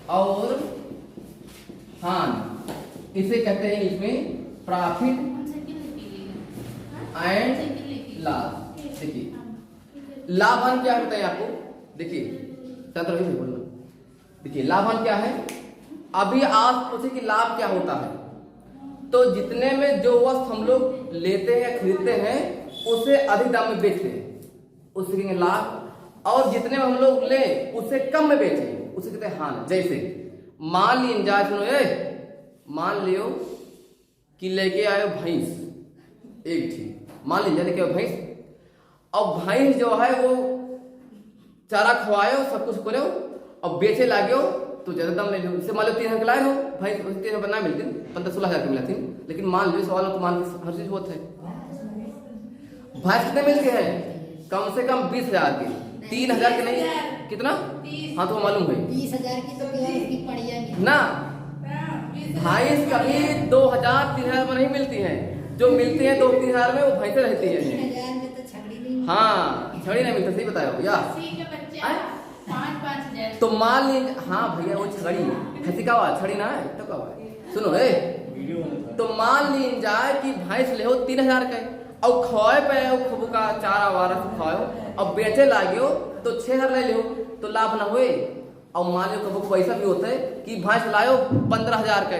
और हान, इसे कहते हैं इसमें प्रॉफिट एंड लॉस। देखिए लाभान क्या होता है आपको, देखिए बोलना, देखिए लाभान क्या है। अभी आप पूछे कि लाभ क्या होता है, तो जितने में जो वस्तु हम लोग लेते हैं खरीदते हैं उसे अधिक दाम में बेचते हैं, उसे कहेंगे लाभ। और जितने में हम लोग ले उससे कम में बेचें उसे कहते हैं हानि। जैसे मान लीजिए जाए सुनो, मान लियो कि लेके आयो भैंस एक थी, मान लीजिए लेके आयो भैंस, और भैंस जो है वो चारा खवायो सब कुछ करो और बेचे लागो तो ज्यादा दाम ले लो। इससे मान लो 3,000 लाए हो भैंस, 3,000 ना मिलती 15-16,000 की मिलती, लेकिन मान लो सवाल को मान हर चीज होता है। भैंस कितने मिलते हैं, कम से कम 20,000 के, 3,000 के नहीं, कितना, हाँ तो मालूम है 20,000 की तो बढ़िया ना। भैंस कभी 2,000-3,000 में नहीं मिलती है, जो मिलती है 2-3,000 में वो भैंसे रहती है। 3,000 में तो छकड़ी नहीं, हाँ छड़ी नहीं मिलता, सही बताया या 5,000। तो मान लीजिए, हाँ भैया वो छड़ी खसी का हुआ, छड़ी ना है तो का हुआ है। सुनो तो मान लीजिए जाए कि भैंस ले हो 3,000 का और खवाए पे खबू का चारा वारा सब खाओ और बेचे लागियो तो 6,000 ले लियो तो लाभ ना हुए। और मान लो कबू को ऐसा भी होता है कि भैंस लायो 15,000 का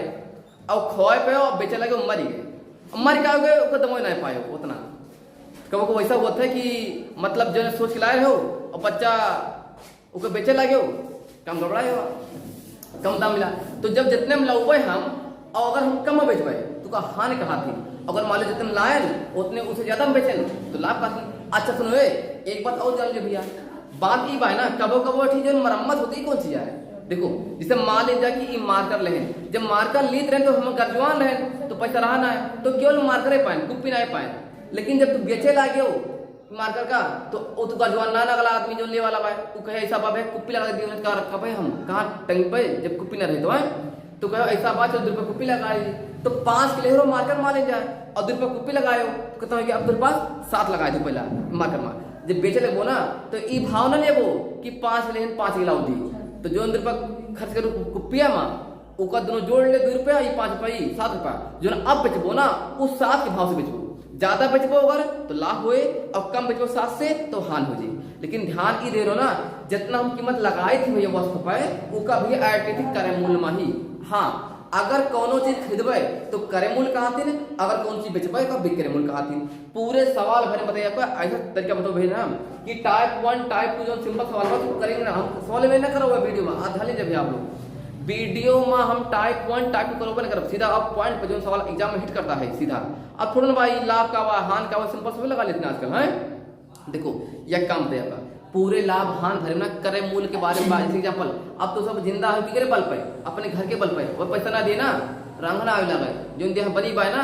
और खवाए पे और बेचे लागे मर गए, मर क्या हो गए उसका दमो नहीं पाए उतना। कबू को ऐसा होता है कि मतलब जो सोच के लाए हो और बच्चा उसको बेचे लागे कम गड़बड़ाए हो, कम दाम मिला, तो जब जितने में लौबे हम और अगर हम कम में बेचबे तो का हानि कहा थी, अगर मान लो जितने में लाए उतने उससे ज्यादा में बेचे तो लाभ का थी। अच्छा सुनो एक बात और जान लीजिए भैया, बात ई बा ना कबो कबो ठीक जो मरम्मत होती है कौन सी है। देखो जैसे मान लीजिए कि मार्कर ले, जब मार्कर लीत रहे तो हम गरजवान रहे तो पैसा रहा ना है तो केवल मार्कर पाए कुप्पी ना पाए, लेकिन जब तू बेचे लागे हो मार्कर का तो वो तो गरजवान ना लगला आदमी जो ले वाला भाई वो कहे ऐसा बात है कुप्पी लगा दी का रखा भाई हम कहाँ टंग पे जब कुप्पी ना रहे तो है तो कहो ऐसा बात 2 रुपये कुप्पी लगाई तो 5 किलो मार्कर मारे जाए और 2 रुपये कुप्पी लगायो तो कहता है कि अब तेरे पास 7 लगाए थे पहला मार्कर मार, जब बेचे लगो ना तो ये भाव ना लेबो कि 5 ले 5 गिलाव दी तो जो 2 रुपये खर्च करो कुप्पिया माँ उसका दोनों जोड़ ले 2 रुपया, ये 5 रुपये 7 रुपया जो ना अब बेचबो ना उस 7 के भाव से बेचबो, ज्यादा बेचबो अगर तो लाभ होए और कम बेचबो 7 से तो हान हो जाए। लेकिन ध्यान ये दे रहो ना जितना हम कीमत लगाई थी भैया वस्तु पे उसका भी आर्टिफिक करे मूल्य में ही। हाँ अगर कोनो चीज खरीदबे तो करे मूल्य कहा थी, अगर कौन चीज बेचबे तो बिक्री मूल्य कहा थी। पूरे सवाल भरे बताइए आपको ऐसा तरीका बताओ भैया कि टाइप 1 टाइप 2 जो सिंपल सवाल बा तो करेंगे ना हम सवाल में ना करो वीडियो में आधा ले जब आप लोग वीडियो में हम टाइप 1 टाइप 2 करोगे ना करो सीधा आप पॉइंट पे जो सवाल एग्जाम में हिट करता है सीधा। अब थोड़ा ना भाई लाभ का वा हान का वा सिंपल सवाल लगा लेते हैं आजकल हैं। देखो यह काम देगा पूरे लाभ हान भरे ना करे मूल्य के बारे में एग्जाम्पल अब तो सब जिंदा है बिगड़े बल पे अपने घर के बल पे वो पैसा ना देना रंगना आवे लगे जो देह बनी बाय ना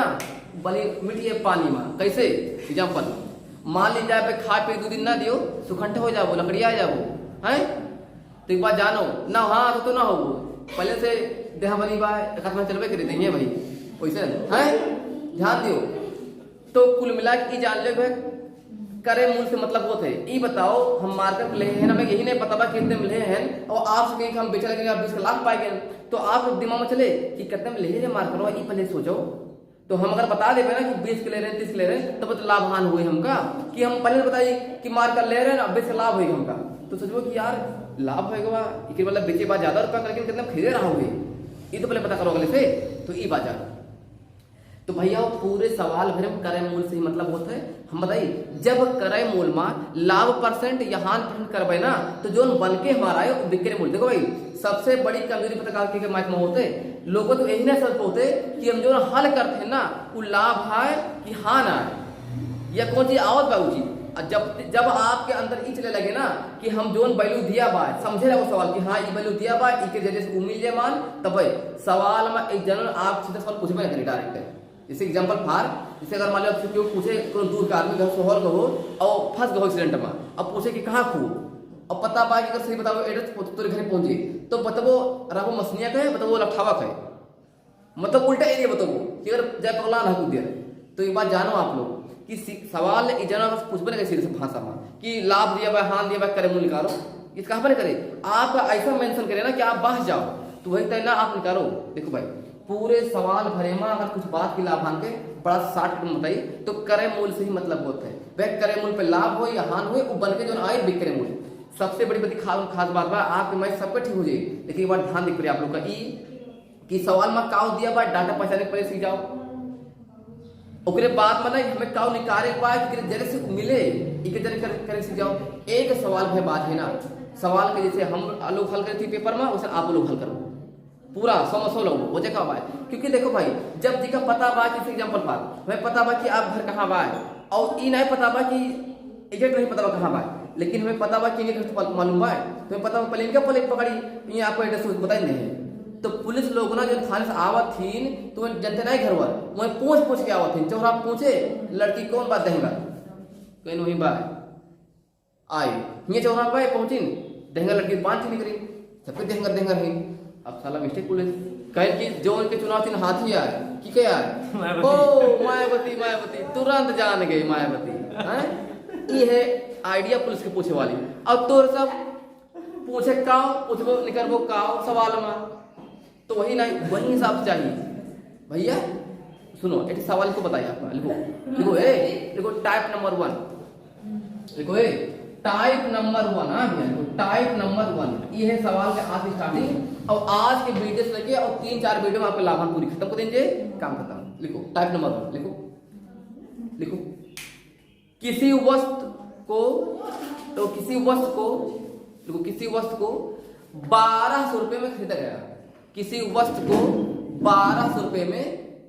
बनी मिट्टी पानी में कैसे एग्जाम्पल मान ली जाए पे खा पे 2 दिन ना दियो सुखंड हो जाओ लकड़िया आ जाओ हैं तो एक बात जानो ना हाँ तो ना हो पहले से देह बनी बाय एक हाथ में चलवे कर देंगे भाई वैसे हैं ध्यान दियो। तो कुल मिला के जान ले भाई करे मूल से मतलब वो थे ये बताओ हम मार्केट ले हैं हमें यही नहीं पता कितने में ले हैं और आप कहीं हम बेचे लगेंगे 20 लाख पाएंगे तो आप दिमाग में चले कि कितने में ले मार्केट हो ये पहले सोचो। तो हम अगर बता देवे ना कि 20 के ले रहे हैं 30 के ले रहे हैं तो मतलब लाभवान हुए हमका कि हम पहले बताइए कि मार्केट ले रहे हैं 20 का लाभ हुई हमका तो सोचो कि यार लाभ होगा ये मतलब बेचे बाद ज्यादा रुपया लेकिन कितने खरीदे रहा होगे ये तो पहले पता करो अगले से तो ये बाजार। तो भैया पूरे सवाल भरे में क्रय मूल्य से ही मतलब होता है। हम बताइए जब क्रय मूल्य में लाभ परसेंट या हान परसेंट करबे ना तो जो बन के हमारा है बिक्री मूल्य। देखो भाई सबसे बड़ी कमजोरी पत्रकार के माइक में होते लोगों तो यही ना सोच होते कि हम जो हल करते हैं ना वो लाभ है कि हान है या कौन चीज आवत बा चीज। जब आपके अंदर ई चले लगे ना कि हम जोन वैल्यू दिया बा समझे ना वो सवाल कि हाँ ये वैल्यू दिया बा इसके जरिए से मिल जाए मान तब सवाल में एक जनरल आप सीधा सवाल पूछे नहीं डायरेक्ट। जैसे एग्जांपल फार जैसे अगर मान लो आपसे कोई पूछे कोई दूर का आदमी घर शहर का हो और फंस गए एक्सीडेंट में अब पूछे कि कहाँ खो और पता पाए कि अगर सही बताओ एड्रेस तेरे घर पहुंचे तो बताओ रबो मसनिया का है बताओ लठावा का है मतलब उल्टा एरिया बताओ कि अगर जय पगला ना कूद दिया तो ये बात जानो आप लोग कि सवाल जना पूछबे ना सीधे भाषा में कि लाभ दिया बा हान दिया बा करे मूल्य निकालो इस कहाँ पर करे आप ऐसा मेंशन करे ना कि आप बाहर जाओ तो वही तय ना आप निकालो। देखो भाई पूरे सवाल भरे में अगर कुछ बात की लाभांक के बड़ा 60 बताइए तो क्रय मूल्य से ही मतलब होता है। वह क्रय मूल्य पे लाभ हो या हानि हो वो बन के जो आए विक्रय मूल्य। सबसे बड़ी बड़ी खास बात बा आपके मैं सबका ठीक हो जाए, लेकिन एक बार ध्यान दिख आप लोग का ई कि सवाल में काउ दिया बा डाटा पहचाने पहले सीख जाओ। ओकरे बाद में हमें काउ निकाले पाए जरे से मिले एक जरे करे सीख जाओ। एक सवाल है बात है ना, सवाल के जैसे हम लोग हल करे थे पेपर में वैसे आप लोग हल करो पूरा 100 लोग हो जाएगा बा। क्योंकि देखो भाई जब जी का पता बा किसी एग्जांपल बात हमें पता बा कि आप घर कहाँ बा और ई नहीं पता बा कि एग्जैक्ट नहीं पता बा कहाँ बा, लेकिन हमें पता बा कि इनके मालूम बा तो पता बा पहले इनका पहले पकड़ी ये आपको एड्रेस बताई नहीं है। तो पुलिस लोग ना जो थाने से आवत थीन तो जनते नहीं घर वर वहीं पूछ के आवत थीन। चौरा पूछे लड़की कौन बात देंगा कहीं वही बा आई ये चौरा पे पहुंची देंगा लड़की बांध निकली सबके देंगा ही। अब साला मिस्टेक पुलिस कहे कि जो उनके चुनाव थी हाथी आए कि क्या आए ओ मायावती तुरंत जान गई मायावती। ये है आइडिया पुलिस के पूछे वाली। अब तो सब पूछे काओ पूछबो निकलबो काओ सवाल में तो वही नहीं वही हिसाब से चाहिए भैया। सुनो एक सवाल को बताइए आपका लिखो टाइप नंबर 1 लिखो टाइप नंबर 1 हाँ भैया लिखो टाइप नंबर 1 ये है सवाल के आज स्टार्टिंग और आज के वीडियो से लेके और 3-4 वीडियो में आपको लाभांश पूरी खत्म कर देंगे काम खत्म। लिखो टाइप नंबर 1 लिखो किसी वस्तु को देखो किसी वस्तु को 1200 रुपए में खरीदा गया। किसी वस्तु को 1200 रुपए में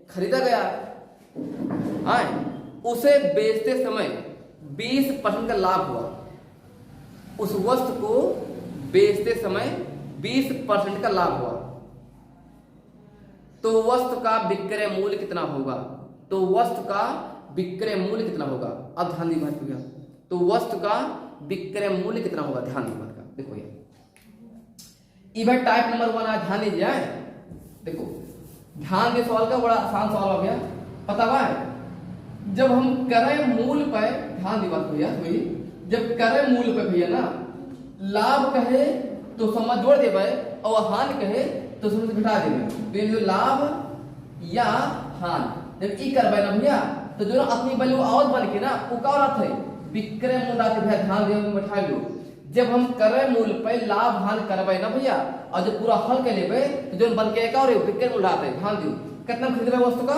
खरीदा गया हाँ उसे बेचते समय 20% का लाभ हुआ। उस वस्तु को बेचते समय 20% का लाभ हुआ तो वस्तु का विक्रय मूल्य कितना होगा। तो वस्तु का विक्रय मूल्य कितना होगा। अब ध्यान दी बात भैया तो वस्तु का विक्रय मूल्य कितना होगा ध्यान दी बात का। देखो ये भाई टाइप नंबर 1 आज ध्यान दीजिए। देखो ध्यान दे सवाल का बड़ा आसान सवाल हो गया पता बा जब हम क्रय मूल्य पर ध्यान दी बात भैया वही जब क्रय मूल्य पे भैया ना लाभ कहे तो समझ जोड़ दे और हानि कहे तो समझ घटा देंगे। तो लाभ या हानि जब ई करबे ना भैया तो जो अपनी वैल्यू और बन के ना वो का अर्थ है विक्रय मूल्य आते भैया ध्यान दे बैठा लो। जब हम क्रय मूल्य पे लाभ हानि करबे ना भैया और जब पूरा हल के लेबे तो जो बन के का और विक्रय मूल्य आते ध्यान दियो कितना खरीदबे वस्तु का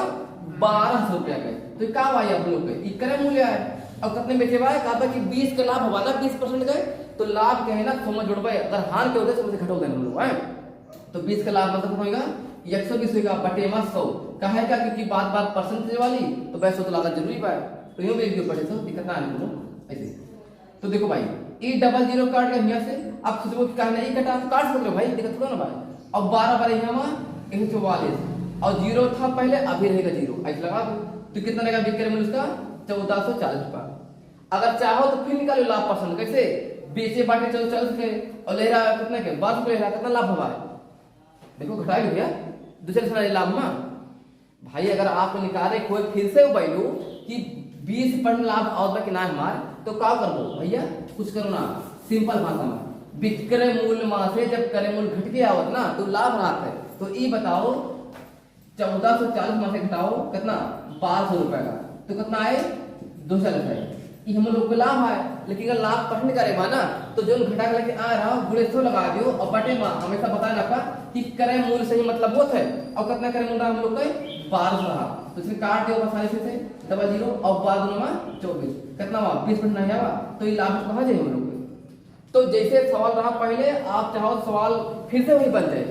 1200 रुपया का तो का आया हम लोग के विक्रय मूल्य है। अब कितने बेचे बा कहा था कि 20 का लाभ हुआ ना 20% गए तो लाभ कहे ना समझ जोड़बे अगर हानि के होते तो समझ घटाओ हम लोग है तो 20 का लाभ मतलब होगा 120 होगा बटे 100 कहे का क्योंकि बात परसेंटेज वाली तो वैसे तो लागत जरूरी पाए तो यूं भी बटे 100 दिक्कत ना आने ऐसे। तो देखो भाई E00 काट के यहाँ से आप खुद को कहना नहीं कटा तो काट सकते हो भाई दिक्कत थोड़ा ना भाई। अब 12 यहाँ 144 और 0 था पहले अभी रहेगा 0 ऐसे लगा दो तो कितना रहेगा विक्रय मूल्य उसका 1440 रुपया। अगर चाहो तो फिर निकालो लाभ परसेंट कैसे बेचे बाटे 1440 के और ले रहा कितना के 12 रुपये ले रहा कितना लाभ हुआ देखो घटाई भैया दूसरे सारे लाभ में भाई। अगर आप निकाले कोई फिर से वैल्यू कि 20% लाभ और कि ना हमारे तो क्या कर दो भैया कुछ करो ना सिंपल भाषा में विक्रय मूल्य में से जब क्रय मूल्य घट के आवत ना तो लाभ रहा है तो ये बताओ 1440 में से घटाओ कितना 1200 रुपए का तो कितना आए 240 आए ये हम लोग को लाभ है। लेकिन अगर लाभ पठन करेगा ना तो जो घटा के आ रहा हो गुणे 100 लगा दियो और बटे में हमेशा बताना आपका कि क्रय मूल्य से ही मतलब होता है और कितना क्रय मूल्य हम लोग का 1200 रहा तो इसमें काट दियो आसानी से 00 और 12 में 24 कितना हुआ 20% नहीं आवा तो ये लाभ कहाँ जाए हम लोग को। तो जैसे सवाल रहा पहले आप चाहो सवाल फिर से वही बन जाए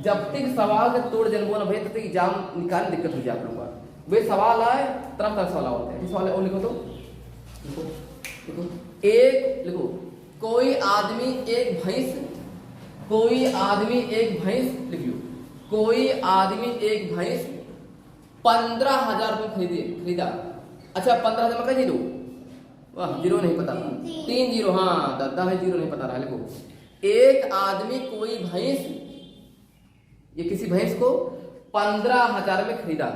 जब तक सवाल के तोड़ जनबो ना भैया तब तक एग्जाम निकालने दिक्कत हो जाए आप लोगों का। वे सवाल आए तरह सवाल होते हैं सवाल और लिखो तो लिखो एक लिखो कोई आदमी एक भैंस लिख लो कोई आदमी एक भैंस 15,000 रुपये खरीदा। अच्छा 15,000 में जीरो वाह जीरो नहीं पता 3 जीरो हाँ दादा है जीरो नहीं पता रहा लिखो एक आदमी कोई भैंस ये किसी भैंस को 15,000 में खरीदा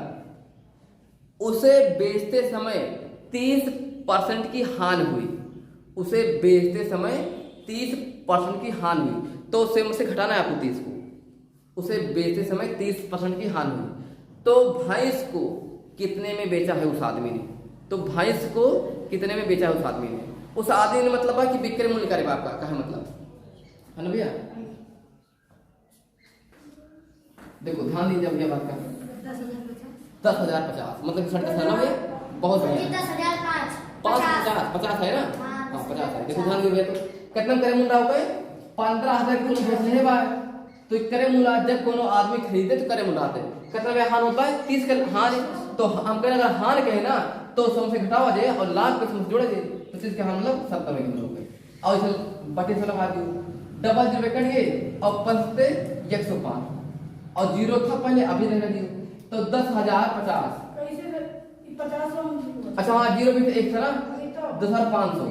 उसे बेचते समय 30% की हानि हुई। उसे बेचते समय 30% की हानि हुई तो उसे मुझसे घटाना है आपको 30 को उसे बेचते समय 30% की हानि हुई। तो भैंस को कितने में बेचा है उस आदमी ने? तो भैंस को कितने में बेचा है उस आदमी ने? उस आदमी ने मतलब है कि विक्रय मूल्य करे आपका क्या है मतलब है ना भैया? देखो ध्यान दीजिए भैया बात का 10,050 मतलब 60 ना भैया बहुत बढ़िया 50 है ना? हाँ 50 है। देखो ध्यान दीजिए तो कितना करे मूल्य होगा 15,000 की भैंस ले बाय तो करे मूल्य जब कोनो आदमी खरीदे तो करे मूल्य आते कितना में हान होता है 30 का हान। तो हम कहें अगर हान कहे ना तो सम से घटावा जाए और लाख के सम से जोड़ा जाए तो 30 के हान मतलब 70 के मतलब हो गए। और इसे बटे से लगा दियो डबल जीरो करिए और 5 पे 105 और जीरो था पहले अभी रहने दियो तो 10,050 अच्छा हाँ जीरो भी एक था ना 10,500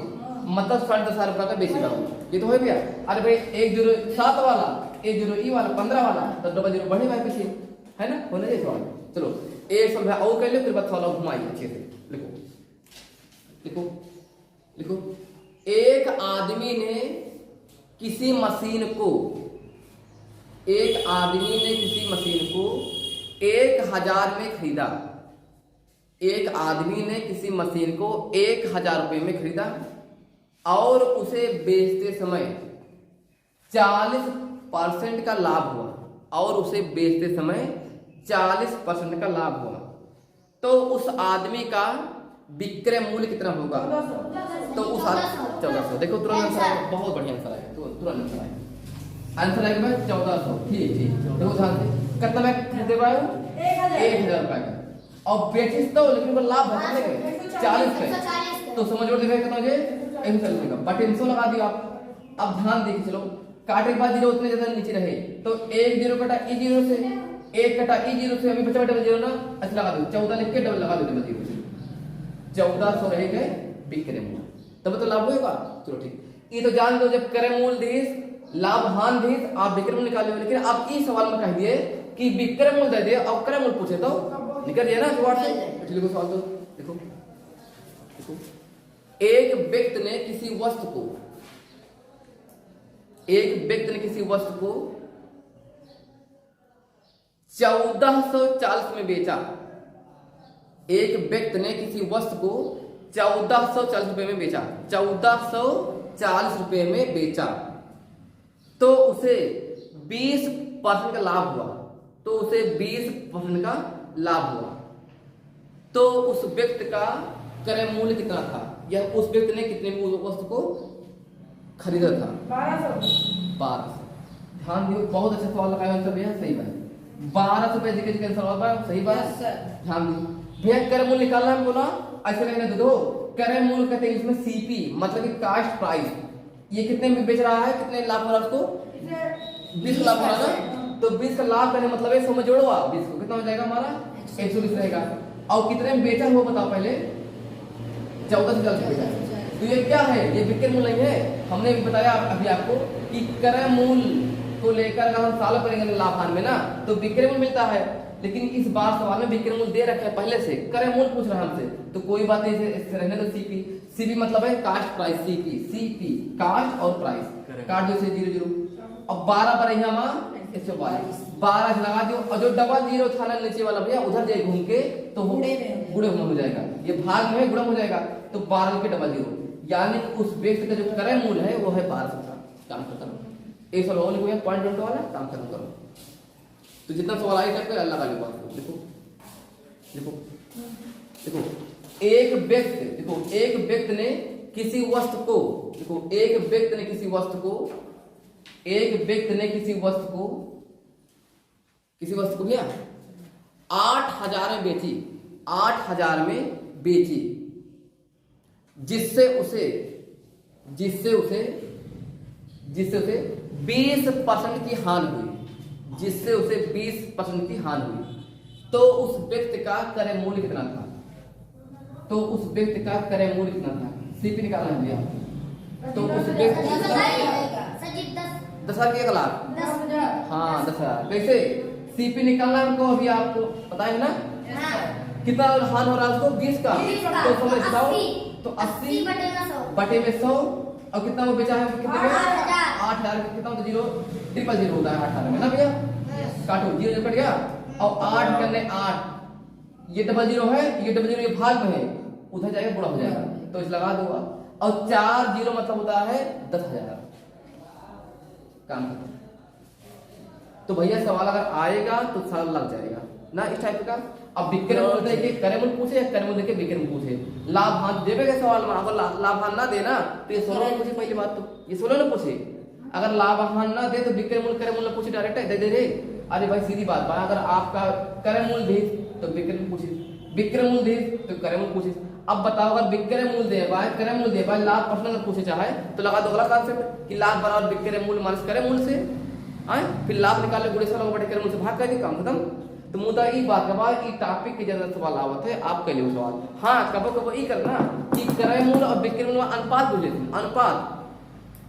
मतलब 10,500 रुपया का बेची रहा हूँ ये तो हो गया। अरे भाई 107 वाला 10 वाला 15 वाला तो डबल जीरो बढ़े भाई पीछे है ना होने दे सवाल। चलो एक सवाल भाई और कर लो फिर बात सवाल घुमाइए अच्छे से लिखो लिखो लिखो। एक आदमी ने किसी मशीन को 1,000 में खरीदा। एक आदमी ने किसी मशीन को 1,000 रुपए में खरीदा और उसे बेचते समय 40% का लाभ हुआ और उसे बेचते समय 40% का लाभ हुआ तो उस आदमी का विक्रय मूल्य कितना होगा? तो उस 1400 देखो तुरंत आंसर बहुत बढ़िया आंसर है तो तुरंत आंसर है आंसर आएगा 1400 ठीक देखो ध्यान से कितना मैं खरीदे पाया 1,000 रुपए का और बेचिस तो लेकिन लाभ है 40 पे तो समझ लो देखा कितना हो गया 140 का बटे 100 लगा दिया आप। अब ध्यान देखिए चलो काटे के बाद जीरो उतने ज्यादा नीचे रहे तो 1 जीरो कटा ई जीरो से 1 कटा ई जीरो से अभी बचा डबल जीरो ना अच्छा लगा दो 14 लिख के डबल लगा दो डबल जीरो से 1400 रह गए विक्रय मूल्य तब तो लाभ होगा। चलो ठीक ये तो जान दो जब क्रय मूल्य देश लाभ हान देश आप विक्रय मूल्य निकाले हो लेकिन आप इस सवाल में कह दिए कि विक्रय मूल्य दे दे और क्रय मूल्य पूछे तो निकल दिया ना जुगाड़ से। लिखो सवाल तो देखो देखो एक व्यक्ति ने किसी वस्तु को 1440 में बेचा। एक व्यक्ति ने किसी वस्तु को 1440 रुपए में बेचा 1440 रुपए में बेचा तो उसे 20% का लाभ हुआ तो उसे 20% का लाभ हुआ तो उस व्यक्ति का क्रय मूल्य कितना था या उस व्यक्ति ने कितने में उस वस्तु को खरीदा था 1200। ध्यान दियो बहुत अच्छा सवाल लगाया आंसर भैया सही बात 1200 रुपए जी का सवाल बा सही बात ध्यान दियो भैया क्रय मूल्य निकालना है बोला ऐसे लगने दो क्रय मूल्य कहते हैं इसमें सीपी मतलब कि कास्ट प्राइस ये कितने में बेच रहा है कितने लाभ हो रहा है उसको 20 लाभ हो रहा है तो 20 का लाभ करने मतलब है समझ जोड़ो आप 20 को कितना हो जाएगा हमारा 120 रहेगा और कितने में बेचा हुआ बताओ पहले 1440 बेचा तो ये क्या है ये विक्रय मूल्य नहीं है। हमने भी बताया अभी आपको कि क्रय मूल्य को लेकर अगर हम सालों करेंगे लाभ हानि में ना तो विक्रय मूल्य मिलता है लेकिन इस बार सवाल में विक्रय मूल्य दे रखे हैं पहले से क्रय मूल्य पूछ रहा है हमसे तो कोई बात नहीं इससे रहने दो सीपी सीपी मतलब है कास्ट प्राइस सीपी कास्ट और प्राइस काट दो से 00 और 12 पर यहाँ 122 लगा दो और जो डबल जीरो था ना नीचे वाला भैया उधर जाए घूम के तो गुणे में हो जाएगा ये भाग में गुणा हो जाएगा तो 12 के डबल जीरो यानी उस व्यक्ति का जो क्रय मूल्य है वो है 1200 का। काम खत्म एक सवाल और लिखो पॉइंट डॉट वाला काम खत्म करो तो जितना सवाल आए टाइप का अल्लाह का लिखो देखो देखो देखो एक व्यक्ति ने किसी वस्तु को देखो एक व्यक्ति ने किसी वस्तु को भैया 8,000 में बेची 8,000 में बेची जिससे उसे 20% की हानि हुई जिससे उसे 20% की हानि हुई तो उस व्यक्ति का क्रय मूल्य कितना था सीपी निकालना है भैया तो उस व्यक्ति 10,000 के 1 लाख हाँ 10,000 कैसे सीपी निकालना है हमको अभी आपको पता है ना कितना हानि हो रहा है उसको 20 का तो समझ जाओ तो 80 बटे में 100 और कितना वो बेचा है कितने में 8,000 कितना तो 0 000 होता है 18 में ना भैया काटो, 0 कट गया। और 8 करने 8, ये डबल 0 है, ये डबल 0 ये भाग में है, उधर जाएगा गुणा हो जाएगा, तो इस लगा दूंगा। और 4 0 मतलब होता है 10,000। काम खत्म। तो भैया सवाल अगर आएगा तो साल लग जाएगा ना इस टाइप का। अब विक्रय मूल्य देके क्रय मूल्य पूछे या क्रय मूल्य देके विक्रय मूल्य पूछे, लाभांश देवे के सवाल में अगर लाभांश ना देना तो ये 16 में पूछे। पहली बात तो ये 16 में पूछे, अगर लाभांश ना दे तो विक्रय मूल्य क्रय मूल्य पूछे डायरेक्ट दे दे रे। अरे भाई सीधी बात है, अगर आपका क्रय मूल्य दे तो विक्रय मूल्य पूछे, विक्रय मूल्य दे तो क्रय मूल्य पूछे। अब बताओ अगर विक्रय मूल्य दे भाई क्रय मूल्य दे भाई लाभ प्रश्न पूछे चाहे तो लगा दो अगला कॉन्सेप्ट कि लाभ बराबर विक्रय मूल्य माइनस क्रय मूल्य से आए, फिर लाभ निकाले गुणे से बटे क्रय मूल्य से भाग कर दे, काम खत्म। तो मुद्दा ई बात के बाद ई टॉपिक के ज्यादा सवाल आवत है, आप कर लियो सवाल। हाँ कबो कबो ई करना कि क्रय मूल्य और विक्रय मूल्य में अनुपात बोले थे, अनुपात।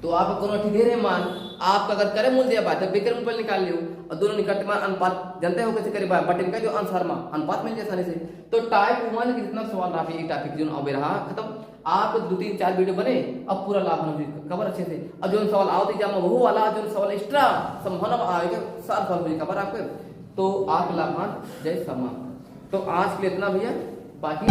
तो आप कोनो ठीक दे रहे मान, आपका अगर क्रय मूल्य दिया बात है विक्रय मूल्य निकाल लियो और दोनों निकटते मान अनुपात जानते हो कैसे करे बाय बटे का जो आंसर में अनुपात मिल जाए आसानी से। तो टाइप 1 के जितना सवाल रहा ये टॉपिक जो अब रहा खत्म। आप 2-3-4 वीडियो बने अब पूरा लाभ कवर अच्छे से, और जो सवाल आओ एग्जाम में वो वाला जो सवाल एक्स्ट्रा संभावना आएगा सारा सवाल कवर आपके। तो आप लाभांश जय समा। तो आज के लिए इतना भैया, बाकी